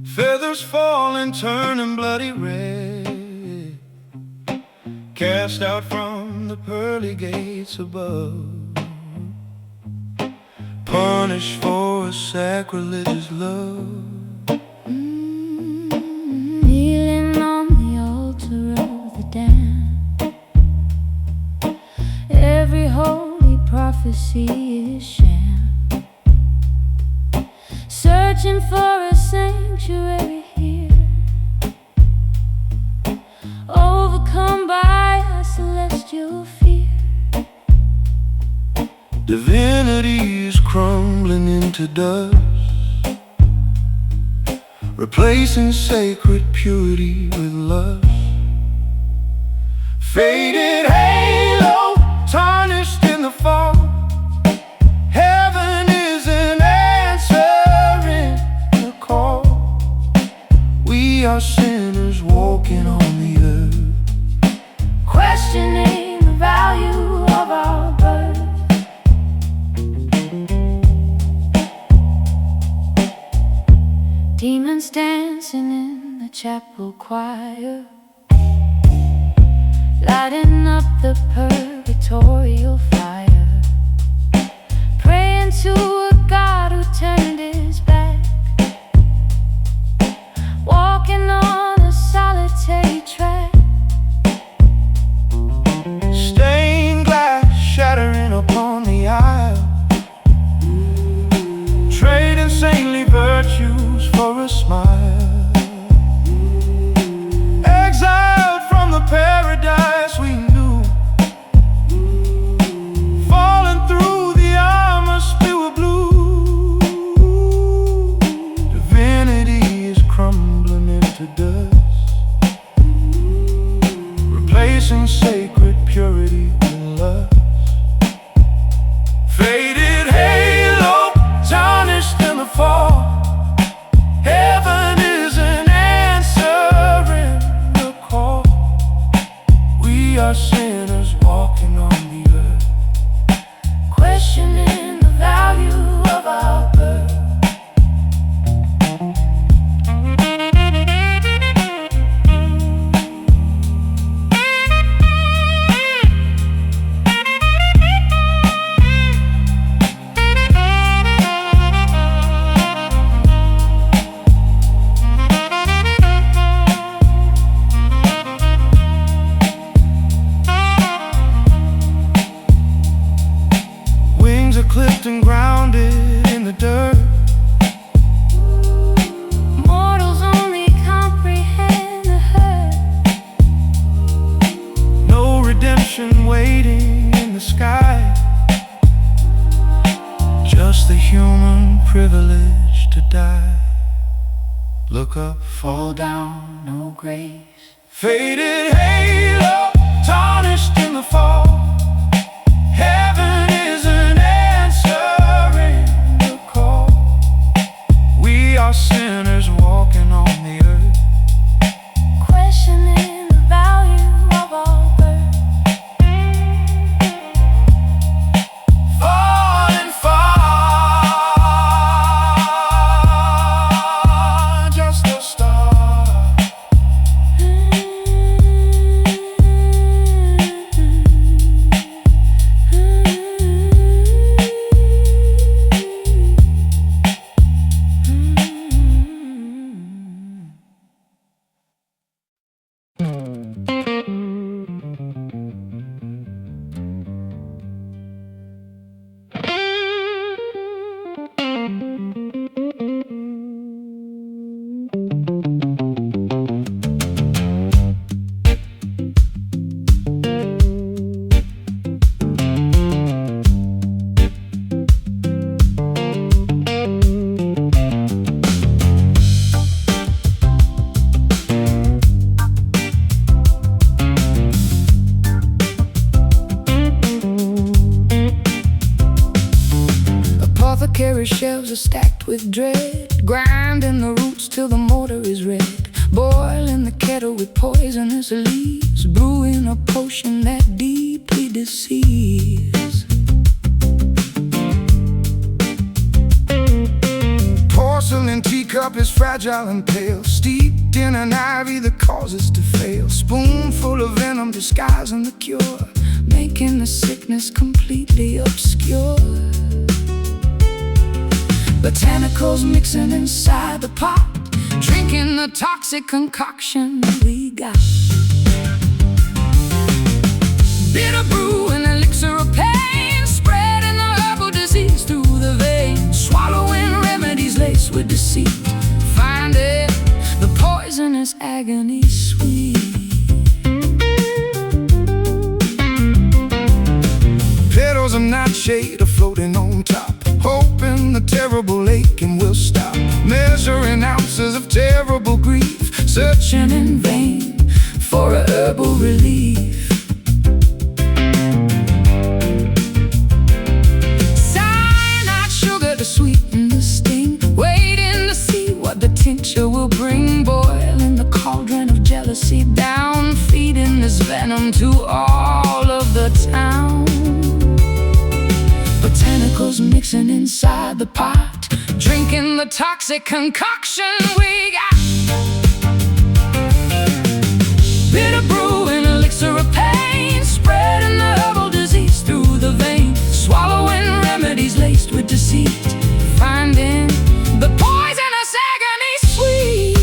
feathers falling, turning bloody red, cast out from the pearly gates above, punished for a sacrilegious love. Kneeling on the altar of the dance, Divinity is crumbling into dust, replacing sacred purity with lust. Faded halo, tarnished in the fall. Heaven isn't answering the call. We are sinners walking on the earth, questioning the value of our birth. Demons dancing in the chapel choir, lighting up the purgatorial fire, praying to a God who turned his back, walking on a solitary track. Stained glass shattering upon the aisle, trading saintly virtues for a smile. Exiled from the paradise we knew, falling through the armor split with blue. Divinity is crumbling into dust, replacing sacred purity with lust. Faded halo, tarnished in the fall. Heaven isn't answering the call. We are sinners walking on the earth, Questioning the value of our birth. wings are clipped and grounded in the dirt. Mortals only comprehend the hurt. No redemption waiting in the sky, just the human privilege to die. Look up, fall down, no grace. Faded halo, tarnished in the fall. Heaven isn't answering the call. We are sinners walking on the earth, Questioning the value of our birth. falling far, just a star. Apothecary shelves are stacked with dread, grinding the roots till the mortar is red, boiling the kettle with poisonous leaves, brewing a potion that deeply deceives. Porcelain teacup is fragile and pale, steeped in an ivy that causes to fail. Spoonful of venom disguising the cure, Making the sickness completely obscure. Botanicals mixing inside the pot, drinking the toxic concoction we got. Bitter brew and elixir of pain, spreading the herbal disease through the veins, swallowing remedies laced with deceit, finding the poisonous agony sweet. petals of nightshade are floating on top. measuring ounces of terrible grief, searching in vain for a herbal relief. Cyanide sugar to sweeten the sting, waiting to see what the tincture will bring. Boiling the cauldron of jealousy down, feeding this venom to all of the town. Botanicals mixing inside the pot, drinking the toxic concoction we got. Bitter brew and elixir of pain, spreading the herbal disease through the vein. Swallowing remedies laced with deceit, finding the poisonous agony sweet.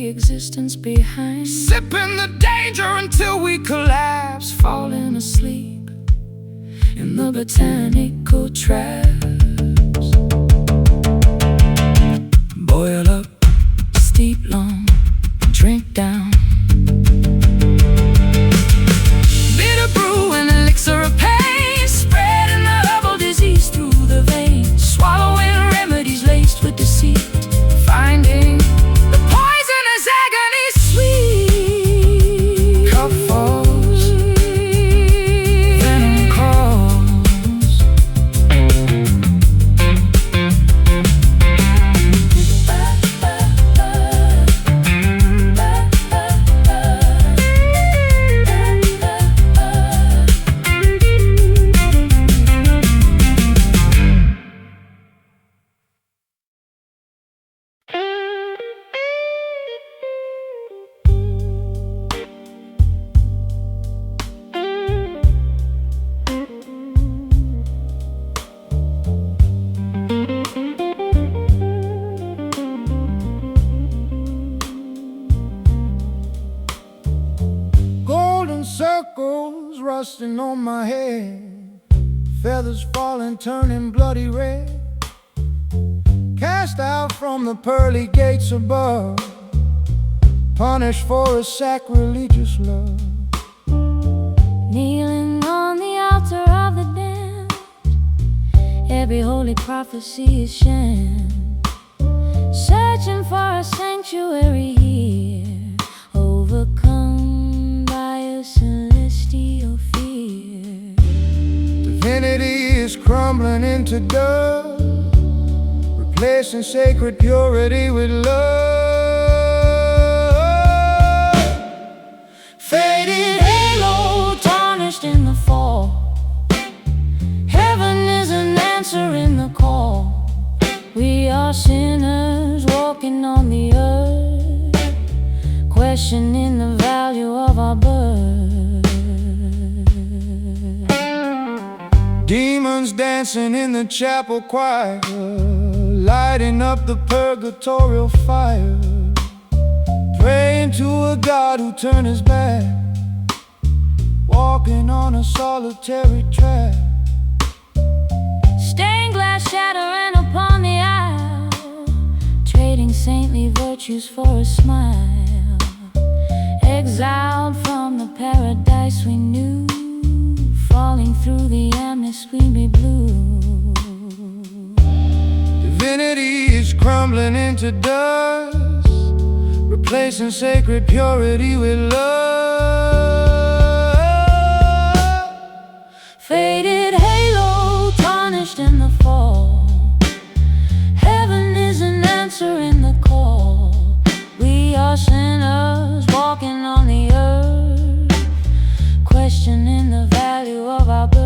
Existence behind, sipping the danger until we collapse, falling asleep in the botanical traps. Boil up, steep long, drink down. Bitter brew and elixir of pain, spreading the herbal disease through the veins. Swallowing remedies laced with deceit, finding circles rusting on my head, feathers falling, turning bloody red. Cast out from the pearly gates above, punished for a sacrilegious love. Kneeling on the altar of the damned, every holy prophecy is sham. Searching for a sanctuary here, overcome by a celestial fear. Divinity is crumbling into dust, replacing sacred purity with love. Faded halo, tarnished in the fall. Heaven is an answer in the call. We are sinners walking on the earth, questioning the value of our birth. Demons dancing in the chapel choir, lighting up the purgatorial fire, praying to a God who turned his back, walking on a solitary track. Stained glass shattering upon the aisle, trading saintly virtues for a smile. Exiled from the paradise we knew, falling through the amnesty blue. Divinity is crumbling into dust, replacing sacred purity with love. Faded halo, tarnished in the fall. Heaven is an answer in the call. We are sinners walking on the earth, questioning the value of our birth.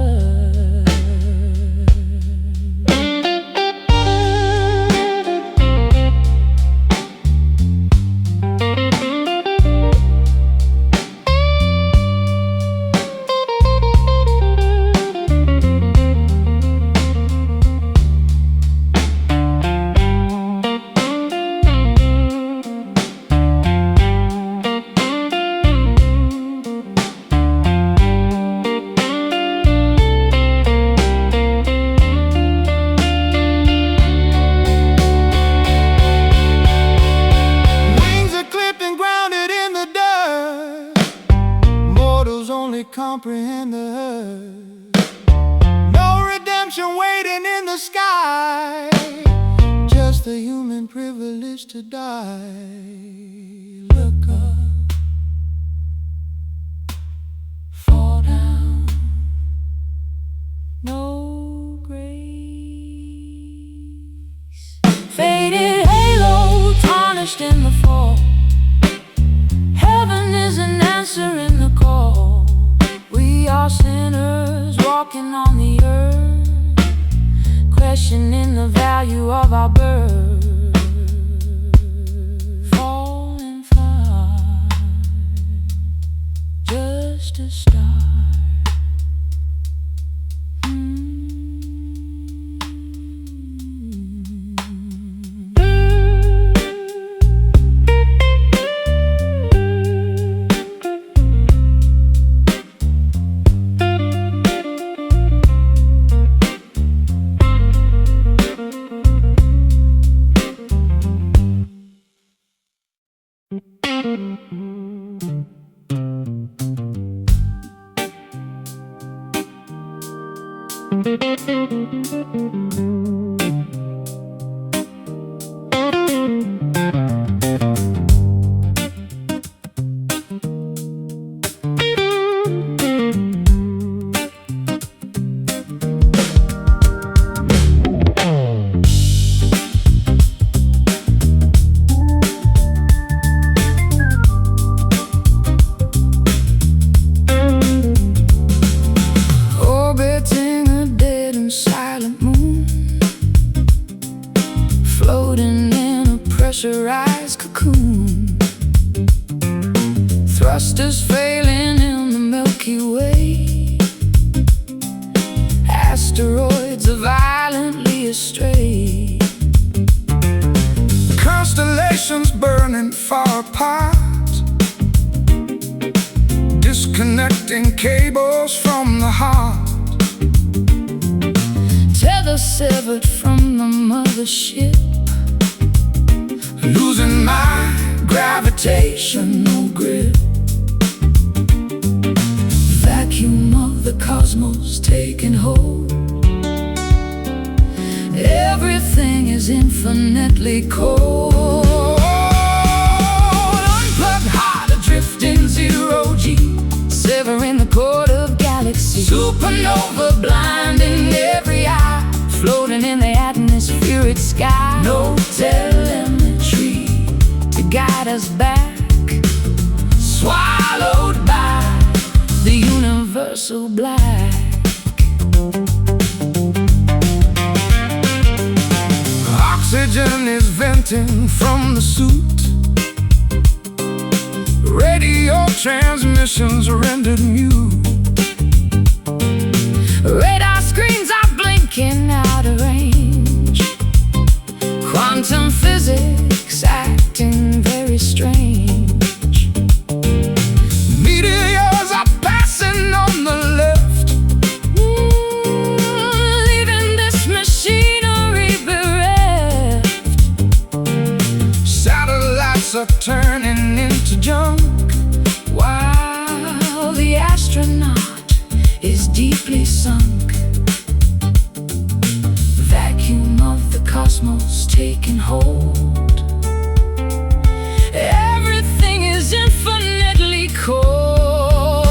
the sky, just the human privilege to die. Look up, fall down, no grace. Faded halo, tarnished in the fall. Heaven is an answer in the call. We are sinners walking on the earth, questioning the value of our birth. Falling far, just a start. Pressurized cocoon, thrusters failing in the Milky Way. Asteroids are violently astray. Constellations burning far apart, disconnecting cables from the heart. Tether severed from the mothership, losing my gravitational grip. Vacuum of the cosmos taking hold. Everything is infinitely cold. Unplugged heart adrift in zero-G, severing the cord of galaxies. Supernova blinding every eye, floating in the atmospheric sky. No telemetry to guide us back, swallowed by the universal black. Oxygen is venting from the suit. Radio transmissions rendered mute. Radar screens are blinking out of range. Quantum physics acting very strange. Meteors are passing on the left, leaving this machinery bereft. Satellites are turning into junk, while the astronaut is deeply sunk. Vacuum of the cosmos taking hold. Everything is infinitely cold.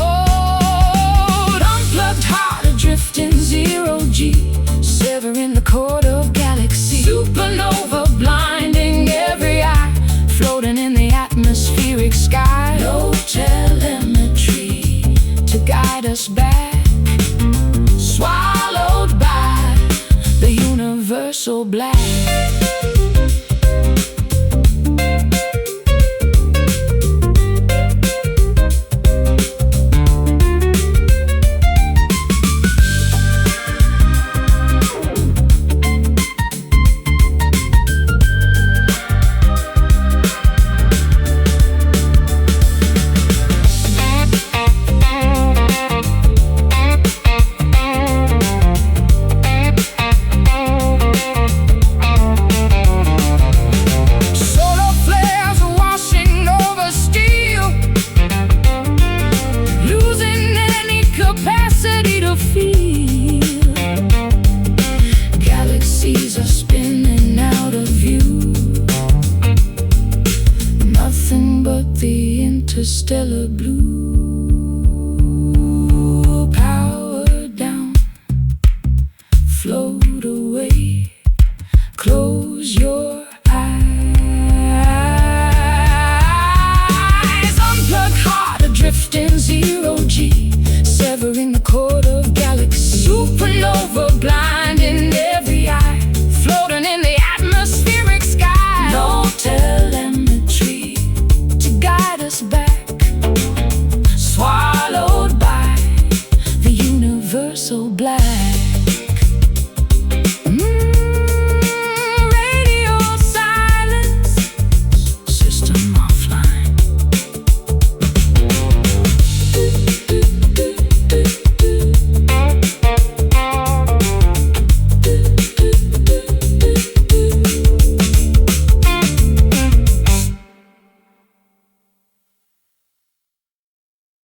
Unplugged heart adrift in zero-G, severing the cord of galaxies. Supernova blinding every eye, floating in the atmospheric sky. No telemetry to guide us back, swallowed by the universal black.